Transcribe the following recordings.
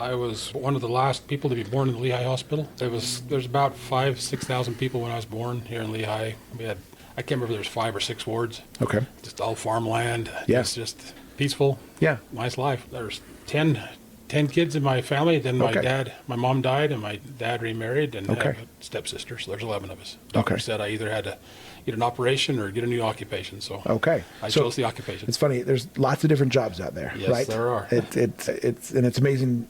I was one of the last people to be born in the Lehi Hospital. There's about 6,000 people when I was born here in Lehi. I can't remember if there's 5 or 6 wards. Okay. Just all farmland. Yeah. It's just peaceful. Yeah. Nice life. There's 10 kids in my family. Then my mom died, and my dad remarried, and have a stepsister. So there's 11 of us. Doctor said I either had to get an operation or get a new occupation. So I chose the occupation. It's funny. There's lots of different jobs out there, yes, right? There are. It's amazing.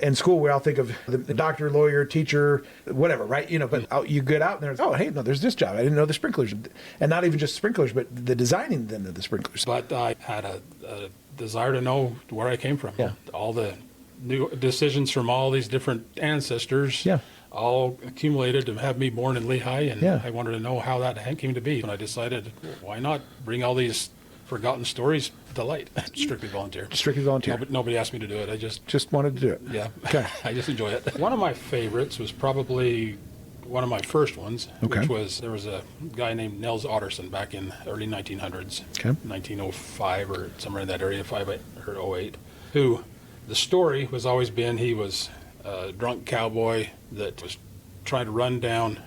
In school, we all think of the doctor, lawyer, teacher, whatever, right? But you get out and there's, oh, hey, no, there's this job. I didn't know the sprinklers. And not even just sprinklers, but the designing then of the sprinklers. But I had a desire to know where I came from. Yeah. All the new decisions from all these different ancestors all accumulated to have me born in Lehi, and I wanted to know how that came to be. And I decided, why not bring all these forgotten stories to light? Strictly volunteer. Strictly volunteer. Nobody asked me to do it. I just wanted to do it. Yeah. Okay. I just enjoy it. One of my favorites was probably one of my first ones, which was, there was a guy named Nels Otterson back in early 1900s, 1905 or somewhere in that area, 5 or 08, who the story was always been he was a drunk cowboy that was trying to run down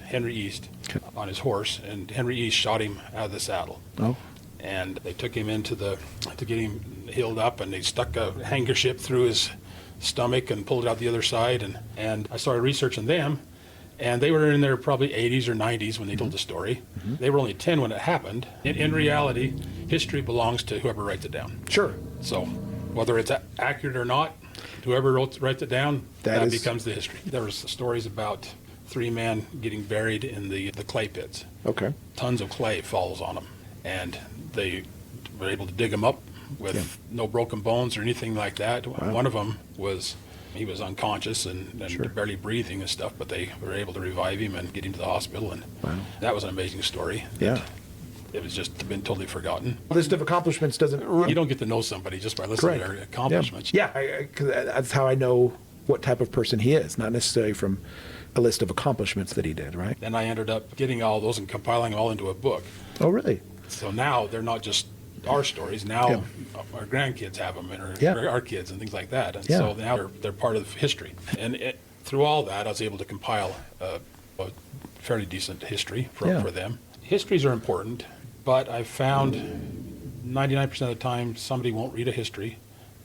Henry East, on his horse, and Henry East shot him out of the saddle. Oh. And they took him to get him healed up, and they stuck a handkerchief through his stomach and pulled it out the other side. And I started researching them, and they were in their probably 80s or 90s when they told the story. They were only 10 when it happened. In reality, history belongs to whoever writes it down. Sure. So whether it's accurate or not, whoever writes it down, that becomes the history. There was stories about 3 men getting buried in the clay pits. Okay. Tons of clay falls on them, and they were able to dig them up with no broken bones or anything like that. Wow. One of them he was unconscious and barely breathing and stuff, but they were able to revive him and get him to the hospital, and that was an amazing story. Yeah. It was just been totally forgotten. List of accomplishments doesn't... You don't get to know somebody just by listening to their accomplishments. Yeah, cause that's how I know what type of person he is, not necessarily from a list of accomplishments that he did, right? And I ended up getting all those and compiling them all into a book. Oh, really? So now they're not just our stories. Now our grandkids have them, and our kids and things like that. And so now they're part of history. And through all that, I was able to compile a fairly decent history for them. Histories are important, but I've found 99% of the time somebody won't read a history,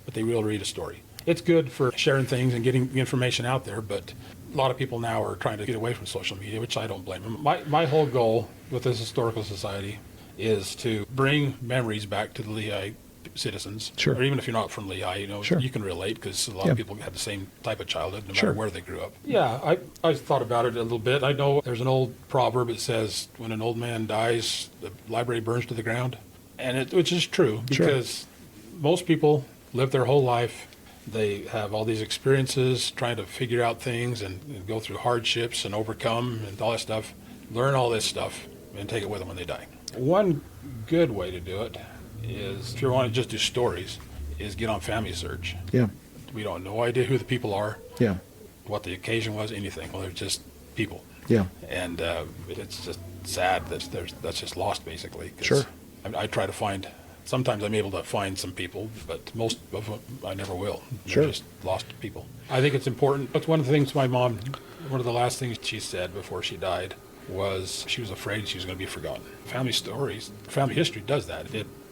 but they will read a story. It's good for sharing things and getting information out there, but a lot of people now are trying to get away from social media, which I don't blame them. My whole goal with this historical society is to bring memories back to the Lehi citizens. Sure. Or even if you're not from Lehi, you can relate, because a lot of people have the same type of childhood no matter where they grew up. Yeah, I thought about it a little bit. I know there's an old proverb that says, when an old man dies, the library burns to the ground. And which is true, because most people live their whole life. They have all these experiences, trying to figure out things and go through hardships and overcome and all that stuff. Learn all this stuff and take it with them when they die. One good way to do it is, if you want to just do stories, is get on Family Search. Yeah. We don't have no idea who the people are. Yeah. What the occasion was, anything. Well, they're just people. Yeah. And it's just sad that that's just lost, basically. Sure. I try to find. Sometimes I'm able to find some people, but most of them I never will. Sure. They're just lost people. I think it's important. That's one of the things my mom, one of the last things she said before she died was she was afraid she was going to be forgotten. Family stories, family history does that.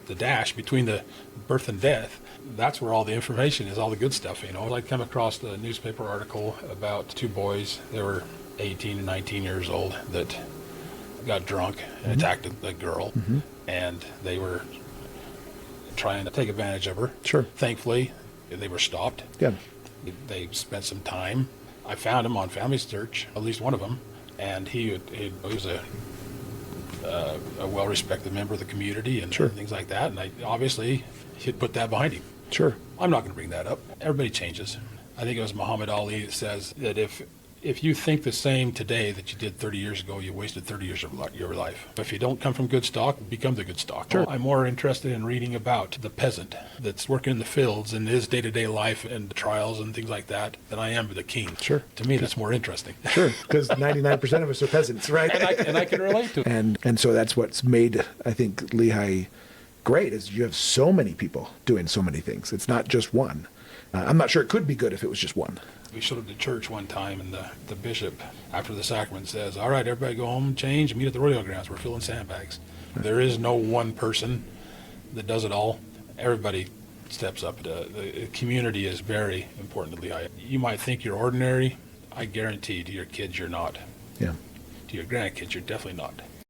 The dash between the birth and death, that's where all the information is, all the good stuff, I come across the newspaper article about 2 boys. They were 18 and 19 years old that got drunk and attacked a girl, and they were trying to take advantage of her. Sure. Thankfully, they were stopped. Yeah. They spent some time. I found him on Family Search, at least one of them, and he was a well-respected member of the community and things like that. And obviously, he'd put that behind him. Sure. I'm not going to bring that up. Everybody changes. I think it was Muhammad Ali that says that if you think the same today that you did 30 years ago, you wasted 30 years of your life. If you don't come from good stock, become the good stock. Sure. I'm more interested in reading about the peasant that's working in the fields and his day-to-day life and trials and things like that than I am the king. Sure. To me, that's more interesting. Sure, because 99% of us are peasants, right? and I can relate to it. And so that's what's made, I think, Lehi great, is you have so many people doing so many things. It's not just one. I'm not sure it could be good if it was just one. We showed up to church one time, and the bishop, after the sacrament, says, "All right, everybody go home, change, and meet at the rodeo grounds. We're filling sandbags." There is no one person that does it all. Everybody steps up. The community is very important to Lehi. You might think you're ordinary. I guarantee to your kids you're not. Yeah. To your grandkids, you're definitely not.